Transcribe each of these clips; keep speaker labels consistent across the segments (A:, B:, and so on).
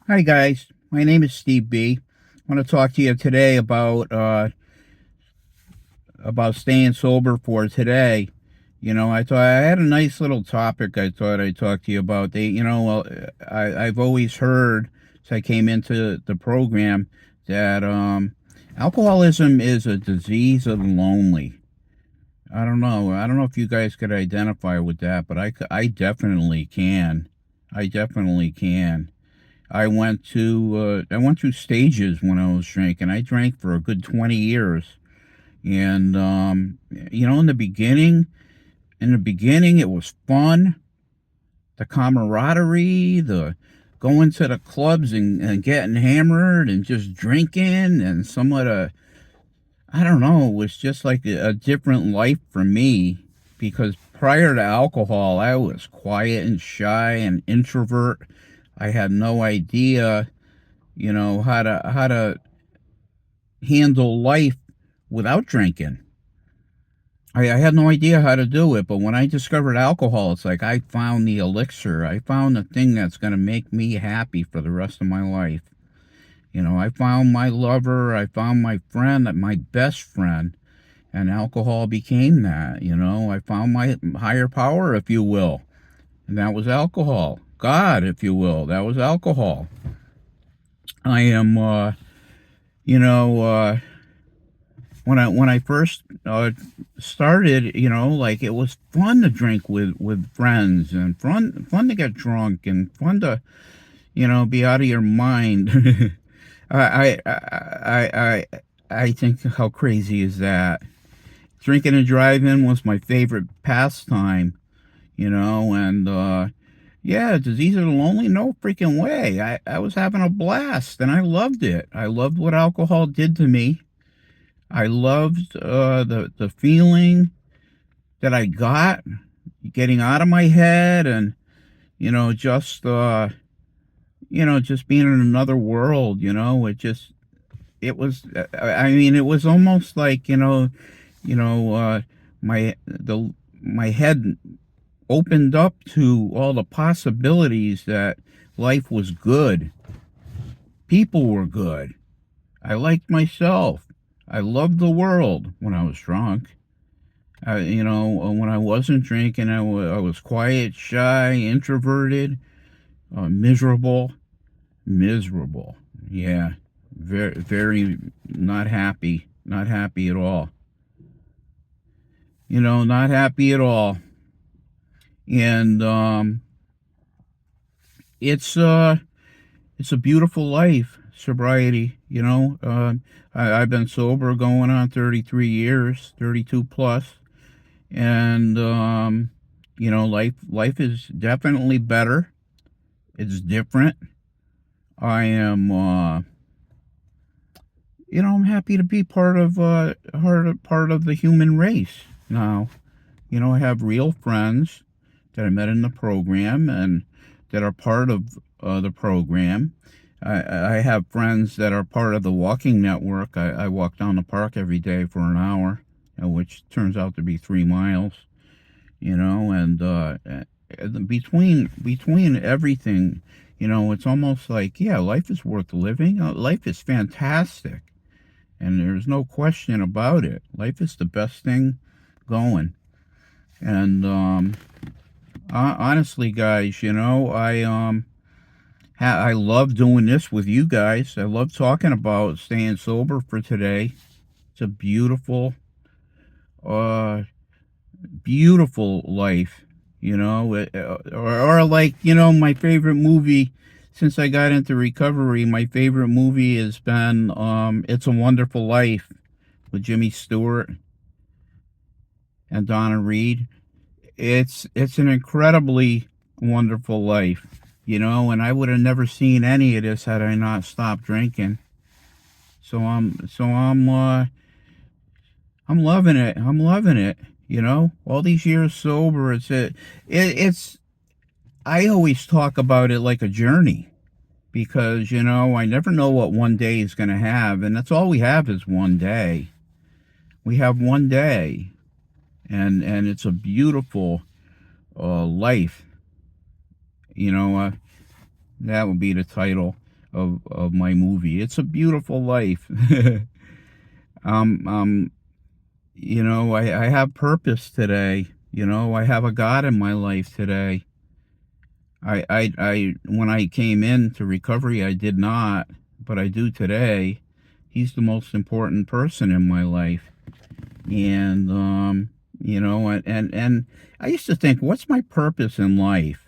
A: Hi guys, my name is Steve B. I want to talk to you today about staying sober for today. I thought I had a nice little topic. I thought I'd talk to you about. I've always heard since I came into the program that alcoholism is a disease of the lonely. I don't know. I don't know if you guys could identify with that, but I definitely can. I definitely can. I went through stages when I was drinking. I drank for a good 20 years. And in the beginning it was fun, the camaraderie, the going to the clubs and getting hammered and just drinking and some of the I don't know, it was just like a different life for me because prior to alcohol, I was quiet and shy and introvert. I had no idea how to handle life without drinking. I had no idea how to do it, but when I discovered alcohol, it's like I found the elixir. I found the thing that's going to make me happy for the rest of my life. I found my lover, I found my friend, my best friend, and alcohol became that. I found my higher power, if you will, and that was alcohol. God, if you will, that was alcohol. I am, you know, when I first started, like it was fun to drink with friends and fun to get drunk and fun to be out of your mind. I I I I I think how crazy is that? Drinking and driving was my favorite pastime, and yeah, disease of the lonely, no freaking way. I was having a blast and I loved it. I loved what alcohol did to me. I loved the feeling that I got getting out of my head and just just being in another world. I mean, it was almost like you know my head opened up to all the possibilities that life was good, people were good, I liked myself, I loved the world when I was drunk. When I wasn't drinking, I was quiet, shy, introverted, miserable, miserable. Yeah, very not happy, not happy at all. Not happy at all. And it's it's a beautiful life, sobriety. I've been sober going on 33 years, 32 plus, and life is definitely better. It's different. I am I'm happy to be part of the human race now. I have real friends that I met in the program and that are part of the program. I have friends that are part of the walking network. I walk down the park every day for an hour, which turns out to be 3 miles. And between everything, it's almost like, yeah, life is worth living. Life is fantastic, and there's no question about it. Life is the best thing going. And honestly, guys, I love doing this with you guys. I love talking about staying sober for today. It's a uh, beautiful life. Or like my favorite movie since I got into recovery. My favorite movie has been "It's a Wonderful Life" with Jimmy Stewart and Donna Reed. It's an incredibly wonderful life, and I would have never seen any of this had I not stopped drinking. I'm loving it. I'm loving it. All these years sober. It's I always talk about it like a journey because I never know what one day is going to have, and that's all we have is one day. We have one day, and it's a beautiful life. You know, uh, that would be the title. of my movie. It's a beautiful life. um, um, I have purpose today. I have a God in my life today. When I came into recovery, I did not, but I do today. He's the most important person in my life. And, and I used to think, what's my purpose in life?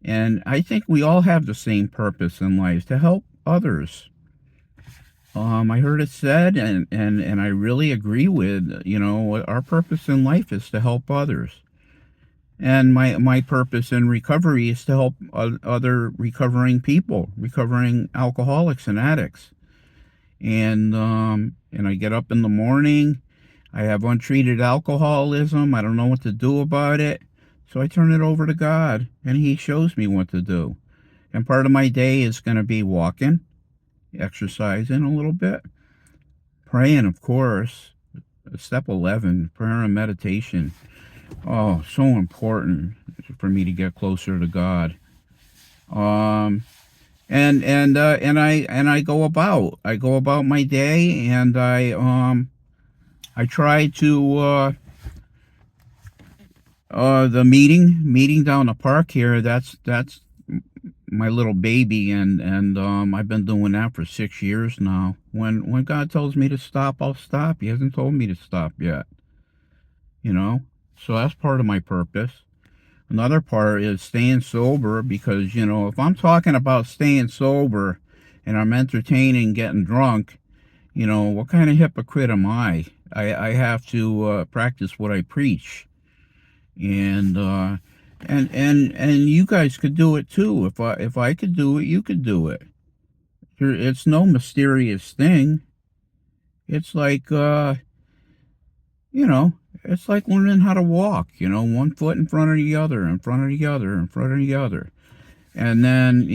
A: And I think we all have the same purpose in life, to help others. I heard it said, and I really agree with, our purpose in life is to help others. And my purpose in recovery is to help other recovering people, recovering alcoholics and addicts. And I get up in the morning. I have untreated alcoholism. I don't know what to do about it. So I turn it over to God, and He shows me what to do. And part of my day is going to be walking, exercising a little bit, praying, of course. Step 11, prayer and meditation. Oh, so important for me to get closer to God. And I go about my day, and I try to the meeting down the park here. That's my little baby, and I've been doing that for 6 years now. When God tells me to stop, I'll stop. He hasn't told me to stop yet. So that's part of my purpose. Another part is staying sober, because if I'm talking about staying sober and I'm entertaining getting drunk, what kind of hypocrite am I? I have to practice what I preach. And you guys could do it too. If I could do it, you could do it. It's no mysterious thing. It's like it's like learning how to walk. One foot in front of the other, in front of the other, in front of the other, and then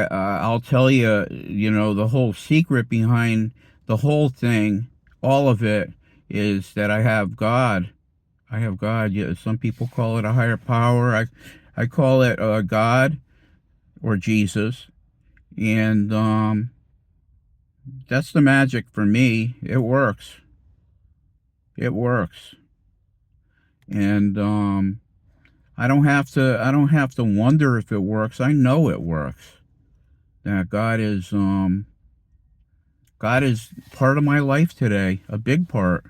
A: I'll tell you, the whole secret behind the whole thing, all of it, is that I have God. I have God. Yeah, some people call it a higher power. I call it God or Jesus, and that's the magic for me. It works. It works, and I don't have to wonder if it works. I know it works. That God is part of my life today, a big part.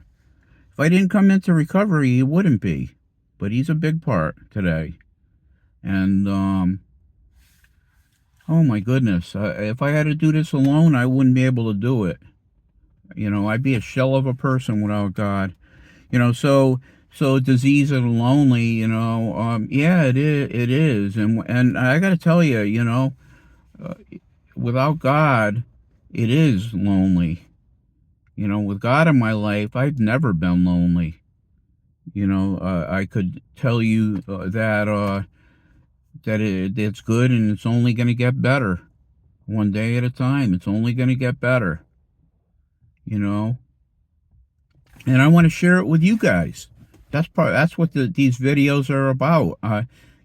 A: If I didn't come into recovery, He wouldn't be, but He's a big part today. And oh my goodness, if I had to do this alone, I wouldn't be able to do it. I'd be a shell of a person without God. So disease and lonely, yeah, it is, and I got to tell you, without God, it is lonely. With God in my life, I've never been lonely. I could tell you that it's good, and it's only going to get better, one day at a time. It's only going to get better. And I want to share it with you guys. That's what these videos are about.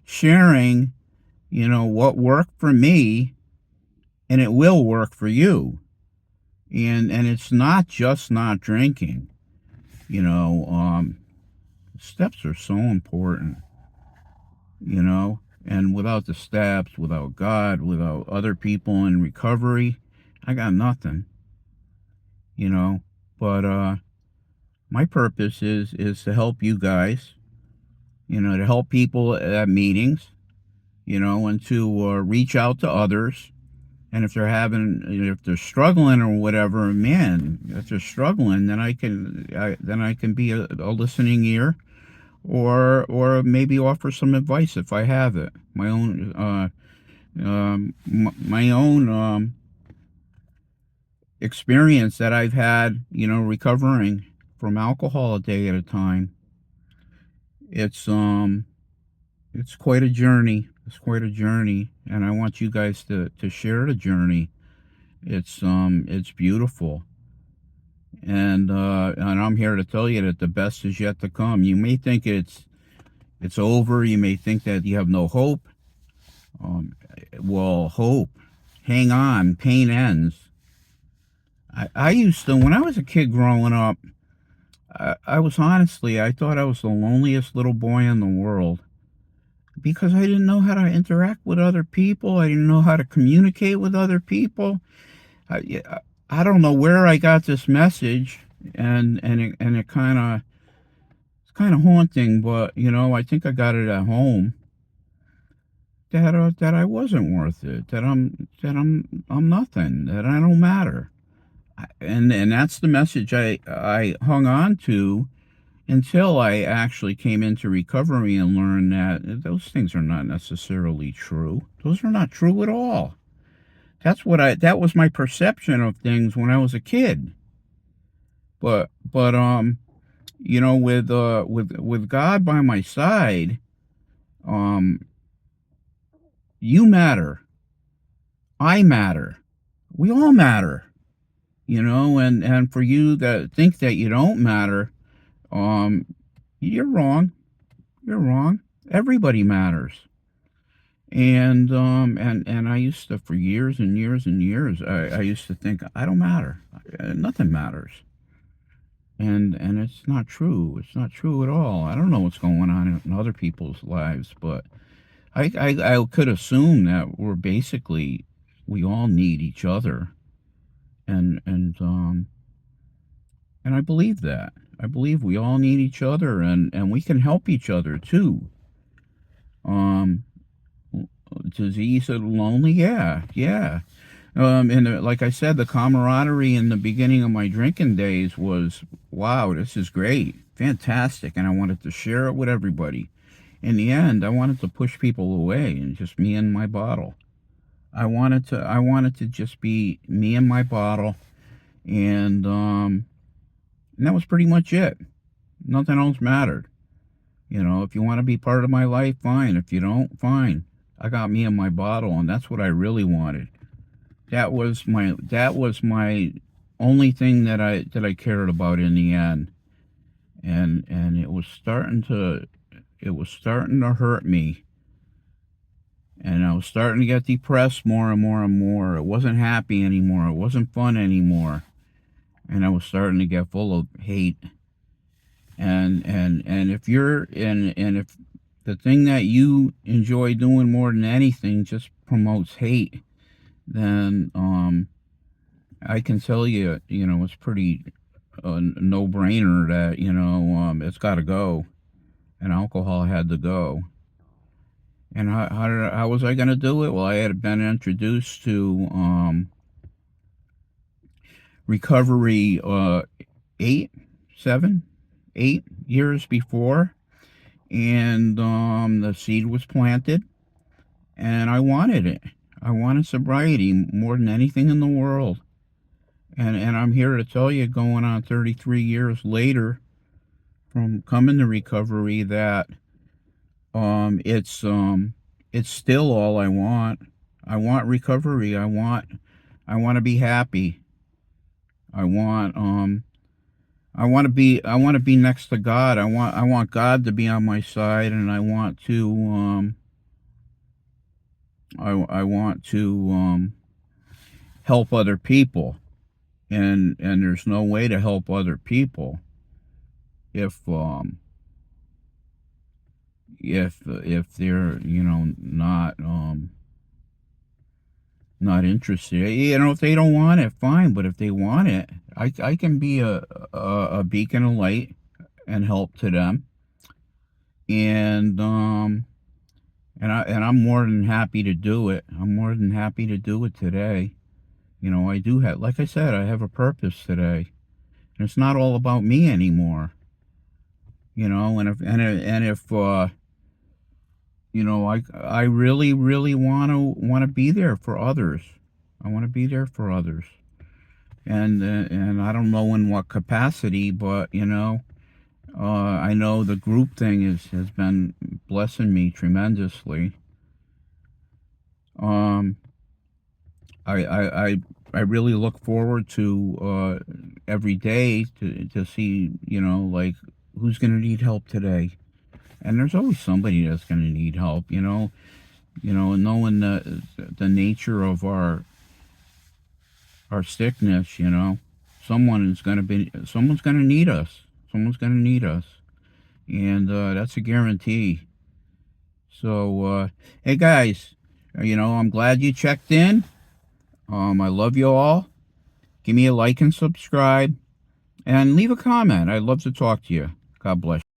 A: Sharing, what worked for me, and it will work for you. And it's not just not drinking. Steps are so important. And without the steps, without God, without other people in recovery, I got nothing. But my purpose is to help you guys, to help people at meetings, and to reach out to others. And if if they're struggling or whatever, man, if they're struggling, then I can be a listening ear, or maybe offer some advice if I have it, my own experience that I've had, recovering from alcohol a day at a time. It's quite a journey. It's quite a journey, and I want you guys to share the journey. It's beautiful, and I'm here to tell you that the best is yet to come. You may think it's over. You may think that you have no hope. Um, well, hope, hang on, pain ends. I used to, when I was a kid growing up, I was honestly, I thought I was the loneliest little boy in the world because I didn't know how to interact with other people. I didn't know how to communicate with other people. Yeah, I don't know where I got this message, and it kind of it's kind of haunting, but I think I got it at home that I wasn't worth it, that I'm nothing, that I don't matter, and that's the message I hung on to until I actually came into recovery and learned that those things are not necessarily true. Those are not true at all. That was my perception of things when I was a kid. But with God by my side, um you matter. I matter. We all matter. And for you that think that you don't matter, um you're wrong. You're wrong. Everybody matters. And I used to, for years and years and years, I used to think I don't matter. Nothing matters. And it's not true. It's not true at all. I don't know what's going on in other people's lives, but I could assume that we all need each other, and and I believe that. I believe we all need each other, and we can help each other too. Um, Disease of lonely, yeah, yeah. And like I said, the camaraderie in the beginning of my drinking days was, wow, this is great, fantastic, and I wanted to share it with everybody. In the end, I wanted to push people away and just me and my bottle. I wanted to just be me and my bottle, and that was pretty much it. Nothing else mattered. If you want to be part of my life, fine. If you don't, fine. I got me and my bottle, and that's what I really wanted. That was my only thing that I cared about in the end. And it was starting to hurt me, and I was starting to get depressed more and more and more. It wasn't happy anymore. It wasn't fun anymore. And I was starting to get full of hate. And if the thing that you enjoy doing more than anything just promotes hate, then I can tell you, it's pretty no brainer that it's got to go, and alcohol had to go. And how was I going to do it? Well, I had been introduced to recovery 8, 7, 8 years before, and the seed was planted, and I wanted it. I wanted sobriety more than anything in the world. And I'm here to tell you, going on 33 years later from coming to recovery, that it's still all I want. I want recovery. I want to be happy. I want I want to be next to God. I want God to be on my side, and I want to help other people. And there's no way to help other people if if they're not interested. If they don't want it, fine. But if they want it, I can be a beacon of light and help to them. And I'm more than happy to do it. I'm more than happy to do it today. I do have, like I said, I have a purpose today, and it's not all about me anymore. I really, really want to be there for others. I want to be there for others, and I don't know in what capacity, but I know the group thing has been blessing me tremendously. Um, I really look forward to every day to see, like, who's going to need help today. And there's always somebody that's going to need help. you know, and knowing the nature of our sickness, you know, someone's going to need us. Someone's going to need us. And that's a guarantee. So, hey guys, you know, I'm glad you checked in. I love you all. Give me a like and subscribe. And leave a comment. I'd love to talk to you. God bless you.